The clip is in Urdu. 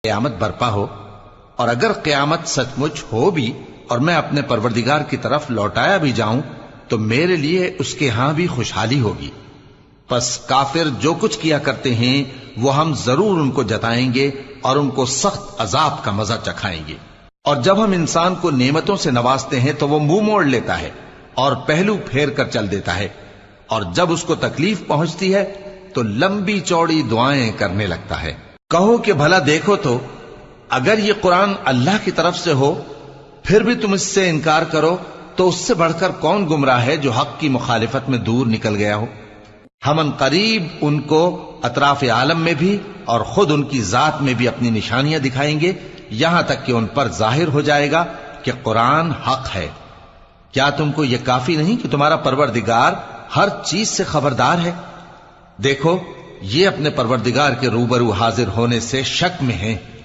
قیامت برپا ہو، اور اگر قیامت سچ مچ ہو بھی اور میں اپنے پروردگار کی طرف لوٹایا بھی جاؤں تو میرے لیے اس کے ہاں بھی خوشحالی ہوگی۔ پس کافر جو کچھ کیا کرتے ہیں وہ ہم ضرور ان کو جتائیں گے اور ان کو سخت عذاب کا مزہ چکھائیں گے۔ اور جب ہم انسان کو نعمتوں سے نوازتے ہیں تو وہ منہ موڑ لیتا ہے اور پہلو پھیر کر چل دیتا ہے، اور جب اس کو تکلیف پہنچتی ہے تو لمبی چوڑی دعائیں کرنے لگتا ہے۔ کہو کہ بھلا دیکھو تو اگر یہ قرآن اللہ کی طرف سے ہو پھر بھی تم اس سے انکار کرو تو اس سے بڑھ کر کون گمراہ ہے جو حق کی مخالفت میں دور نکل گیا ہو۔ ہم ان قریب ان کو اطراف عالم میں بھی اور خود ان کی ذات میں بھی اپنی نشانیاں دکھائیں گے، یہاں تک کہ ان پر ظاہر ہو جائے گا کہ قرآن حق ہے۔ کیا تم کو یہ کافی نہیں کہ تمہارا پروردگار ہر چیز سے خبردار ہے؟ دیکھو یہ اپنے پروردگار کے روبرو حاضر ہونے سے شک میں ہیں۔